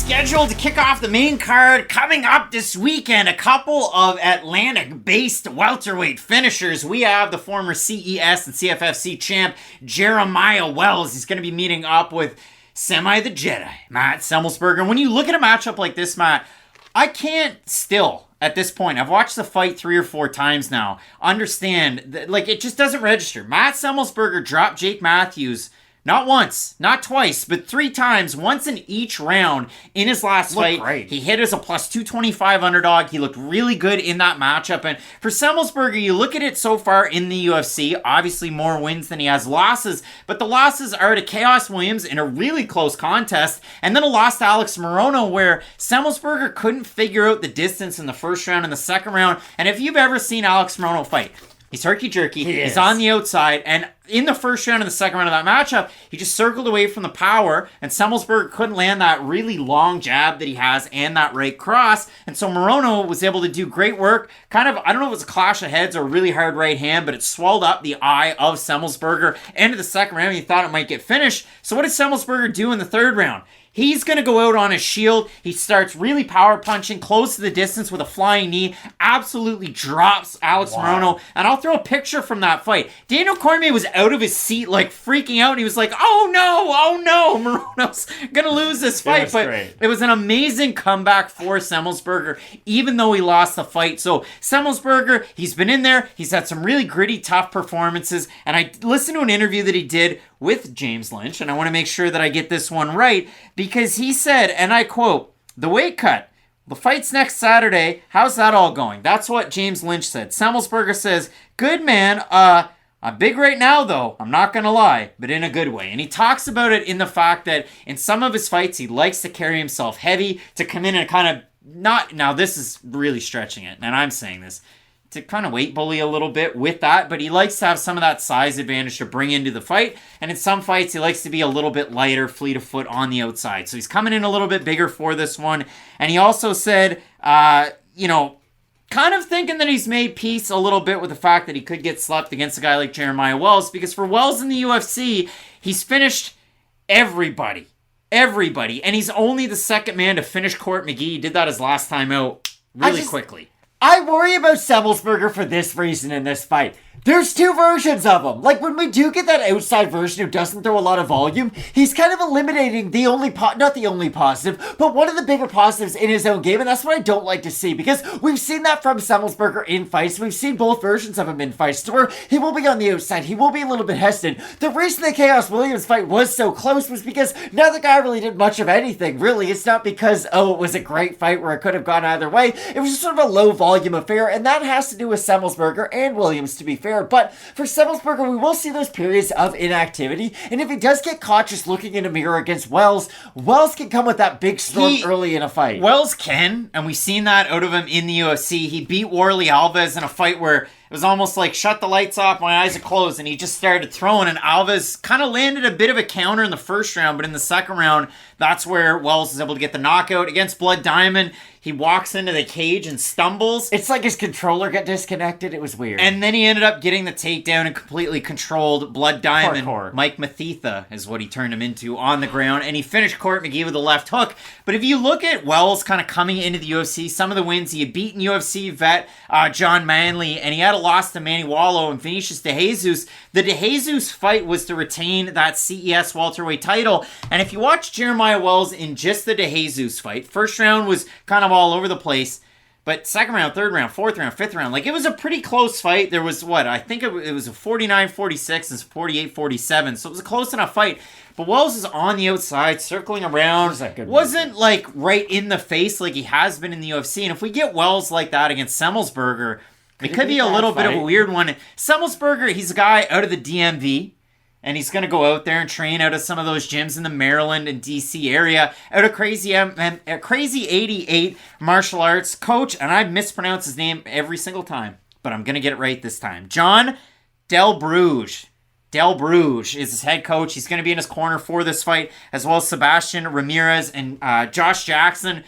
Scheduled to kick off the main card coming up this weekend. A couple of Atlantic-based welterweight finishers. We have the former CES and CFFC champ Jeremiah Wells. He's going to be meeting up with the Jedi, Matt Semelsberger. And when you look at a matchup like this, Matt, I can't still, at this point, I've watched the fight 3 or 4 times now, understand that, like, it just doesn't register. Matt Semelsberger dropped Jake Matthews not once, not twice, but 3 times, once in each round in his last fight. Great. He hit as a plus 225 underdog. He looked really good in that matchup. And for Semelsberger, you look at it so far in the UFC, obviously more wins than he has losses, but the losses are to Chaos Williams in a really close contest, and then a loss to Alex Morono where Semelsberger couldn't figure out the distance in the first round and the second round. And if you've ever seen Alex Morono fight, he's herky-jerky, he's on the outside, and in the first round and the second round of that matchup, he just circled away from the power, and Semelsberger couldn't land that really long jab that he has and that right cross, and so Morono was able to do great work. Kind of, I don't know if it was a clash of heads or a really hard right hand, but it swelled up the eye of Semelsberger. End of the second round, he thought it might get finished. So what did Semelsberger do in the third round? He's going to go out on his shield. He starts really power punching close to the distance with a flying knee. Absolutely drops Alex Morono. And I'll throw a picture from that fight. Daniel Cormier was out of his seat, like freaking out. And he was like, oh no, Morono's going to lose this fight. But it was an amazing comeback for Semelsberger, even though he lost the fight. So Semelsberger, he's been in there. He's had some really gritty, tough performances. And I listened to an interview that he did with James Lynch, and I want to make sure that I get this one right, because he said, and I quote, "The weight cut, the fight's next Saturday, how's that all going?" That's what James Lynch said. Semelsberger says, "Good man, I'm big right now though, I'm not gonna lie, but in a good way." And he talks about it in the fact that in some of his fights, he likes to carry himself heavy, to come in and kind of not, now this is really stretching it, and I'm saying this, to kind of weight bully a little bit with that, but he likes to have some of that size advantage to bring into the fight, and in some fights he likes to be a little bit lighter, fleet of foot on the outside. So he's coming in a little bit bigger for this one, and he also said, kind of thinking that he's made peace a little bit with the fact that he could get slept against a guy like Jeremiah Wells, because for Wells in the UFC, he's finished everybody, and he's only the second man to finish Court McGee. He did that his last time out really quickly. I worry about Semelsberger for this reason in this fight. There's 2 versions of him. Like, when we do get that outside version who doesn't throw a lot of volume, he's kind of eliminating the only, not the only positive, but one of the bigger positives in his own game, and that's what I don't like to see, because we've seen that from Semelsberger in fights. We've seen both versions of him in fights, where he will be on the outside, he will be a little bit hesitant. The reason the Chaos Williams fight was so close was because neither guy really did much of anything, really. It's not because, it was a great fight where it could have gone either way. It was just sort of a low-volume affair, and that has to do with Semelsberger and Williams, to be fair. But for Semelsberger, we will see those periods of inactivity, and if he does get caught just looking in a mirror against Wells, Wells can come with that big storm early in a fight. Wells can, and we've seen that out of him in the UFC. He beat Warley Alves in a fight where it was almost like, shut the lights off, my eyes are closed, and he just started throwing, and Alves kind of landed a bit of a counter in the first round, but in the second round, that's where Wells was able to get the knockout. Against Blood Diamond, he walks into the cage and stumbles. It's like his controller got disconnected. It was weird. And then he ended up getting the takedown and completely controlled Blood Diamond. Hardcore. Mike Mathetha is what he turned him into on the ground. And he finished Court McGee with a left hook. But if you look at Wells kind of coming into the UFC, some of the wins, he had beaten UFC vet John Manley, and he had a loss to Manny Wallo and Vinicius De Jesus. The De Jesus fight was to retain that CES welterweight title. And if you watch Jeremiah Wells in just the De Jesus fight, first round was kind of all over the place, but second round, third round, fourth round, fifth round, like, it was a pretty close fight. There was I think it was a 49-46 and 48-47, so it was a close enough fight. But Wells is on the outside, circling around, wasn't like right in the face like he has been in the UFC. And if we get Wells like that against Semelsberger, it could be a little bit of a weird one. Semelsberger, he's a guy out of the DMV. And he's going to go out there and train out of some of those gyms in the Maryland and DC area, out of Crazy 88 martial arts coach, and I mispronounce his name every single time, but I'm going to get it right this time. John Del Bruges. Del Bruges is his head coach. He's going to be in his corner for this fight, as well as Sebastian Ramirez and Josh Jackson.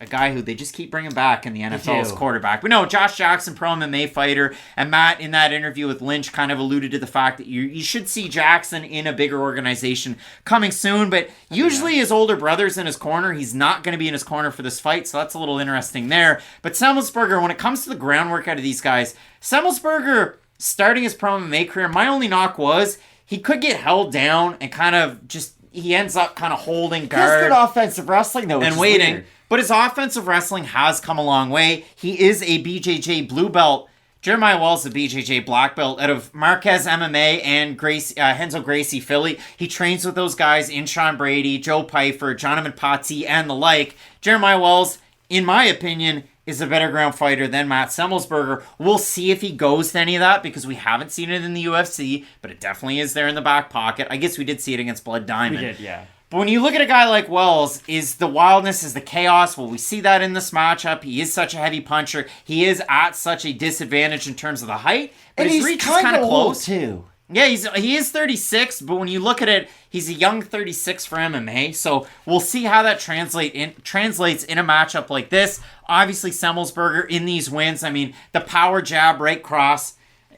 a guy who they just keep bringing back in the NFL as do. quarterback. But no, Josh Jackson, pro MMA fighter. And Matt, in that interview with Lynch, kind of alluded to the fact that you should see Jackson in a bigger organization coming soon. But usually his older brother's in his corner. He's not going to be in his corner for this fight, so that's a little interesting there. But Semelsberger, when it comes to the groundwork out of these guys, Semelsberger, starting his pro MMA career, my only knock was he could get held down and kind of just, he ends up kind of holding guard. He has good offensive wrestling, though, which and is waiting. weird. But his offensive wrestling has come a long way. He is a BJJ blue belt. Jeremiah Wells, a BJJ black belt out of Marquez MMA and Renzo Gracie Philly. He trains with those guys in Sean Brady, Joe Pyfer, Jonathan Pazzi, and the like. Jeremiah Wells, in my opinion, is a better ground fighter than Matt Semelsberger. We'll see if he goes to any of that because we haven't seen it in the UFC, but it definitely is there in the back pocket. I guess we did see it against Blood Diamond. We did, yeah. But when you look at a guy like Wells, is the wildness, is the chaos? Well, we see that in this matchup. He is such a heavy puncher. He is at such a disadvantage in terms of the height, but And his he's reach is kind of close. too. Yeah, he is 36, but when you look at it, he's a young 36 for MMA. So we'll see how that translates in a matchup like this. Obviously, Semelsberger in these wins. I mean, the power jab right cross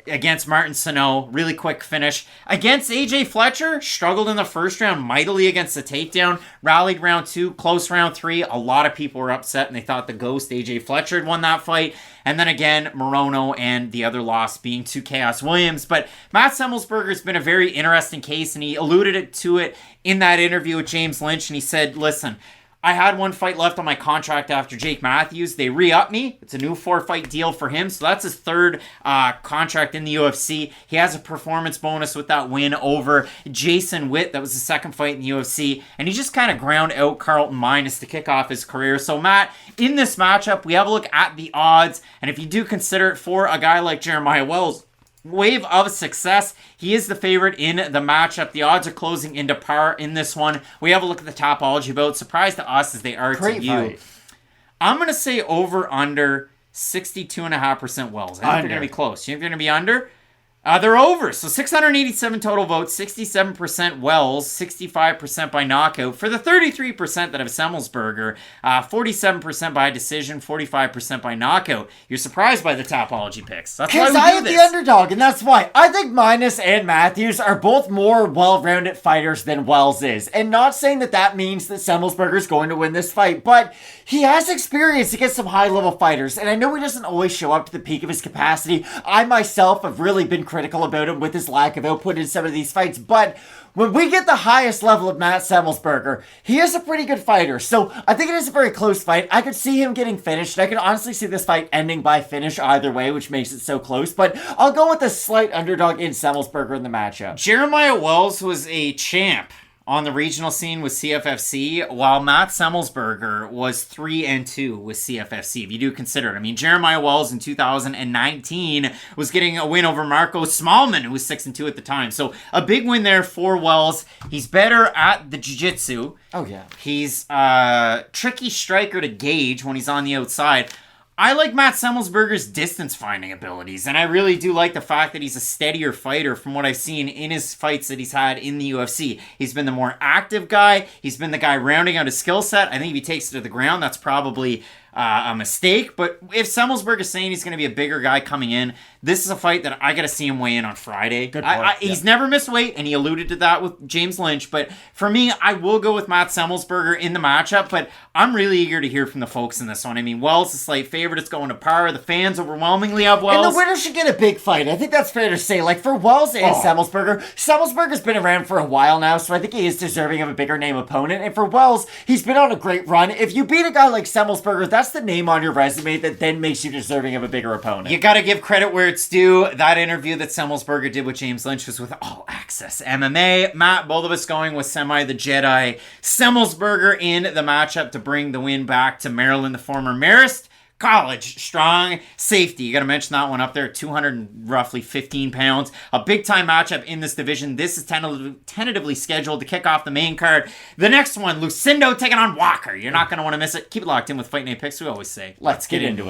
against Martin Sano, really quick finish. Against AJ Fletcher, struggled in the first round mightily against the takedown. Rallied round 2, close round 3. A lot of people were upset and they thought the ghost AJ Fletcher had won that fight. And then again, Morono and the other loss being to Chaos Williams. But Matt Semelsberger has been a very interesting case, and he alluded to it in that interview with James Lynch, and he said, listen, I had one fight left on my contract after Jake Matthews. They re-upped me. It's a new 4-fight deal for him. So that's his third contract in the UFC. He has a performance bonus with that win over Jason Witt. That was the second fight in the UFC. And he just kind of ground out Carlton Minus to kick off his career. So Matt, in this matchup, we have a look at the odds. And if you do consider it for a guy like Jeremiah Wells, wave of success. He is the favorite in the matchup. The odds are closing into par in this one. We have a look at the Topology vote. Surprise to us as they are Great to you. fight. I'm going to say over under 62.5% Wells. I think they're going to be close. You think they're going to be under? They're over. So 687 total votes, 67% Wells, 65% by knockout. For the 33% that have Semelsberger, 47% by decision, 45% by knockout. You're surprised by the Topology picks. That's why Because we I do have this. the underdog, and that's why. I think Minus and Matthews are both more well-rounded fighters than Wells is. And not saying that that means that Semelsberger is going to win this fight, but he has experience against some high-level fighters. And I know he doesn't always show up to the peak of his capacity. I myself have really been critical about him with his lack of output in some of these fights, but when we get the highest level of Matt Semelsberger, he is a pretty good fighter. So I think it is a very close fight. I could see him getting finished. I can honestly see this fight ending by finish either way, which makes it so close. But I'll go with the slight underdog in Semelsberger in the matchup. Jeremiah Wells was a champ on the regional scene with CFFC, while Matt Semelsberger was 3-2 with CFFC, if you do consider it. I mean, Jeremiah Wells in 2019 was getting a win over Marco Smallman, who was 6-2 at the time. So a big win there for Wells. He's better at the jiu-jitsu. Oh, yeah. He's a tricky striker to gauge when he's on the outside. I like Matt Semelsberger's distance-finding abilities, and I really do like the fact that he's a steadier fighter from what I've seen in his fights that he's had in the UFC. He's been the more active guy. He's been the guy rounding out his skill set. I think if he takes it to the ground, that's probably a mistake. But if Semelsberger is saying he's going to be a bigger guy coming in, this is a fight that I got to see him weigh in on Friday. Good point. He's never missed weight, and he alluded to that with James Lynch. But for me, I will go with Matt Semelsberger in the matchup, but I'm really eager to hear from the folks in this one. I mean, Wells is a slight favorite. It's going to par. The fans overwhelmingly have Wells. And the winner should get a big fight. I think that's fair to say. Like, for Wells and Semelsberger, Semelsberger's been around for a while now, so I think he is deserving of a bigger name opponent. And for Wells, he's been on a great run. If you beat a guy like Semelsberger, that's the name on your resume that then makes you deserving of a bigger opponent. You got to give credit where it's due. That interview that Semelsberger did with James Lynch was with All Access MMA. Matt, both of us going with Semi the Jedi. Semelsberger in the matchup to bring the win back to Maryland, the former Marist. College, strong safety. You got to mention that one up there, 215 pounds. A big-time matchup in this division. This is tentatively scheduled to kick off the main card. The next one, Lucindo taking on Walker. You're not going to want to miss it. Keep it locked in with Fight Night Picks, we always say. Let's get into it.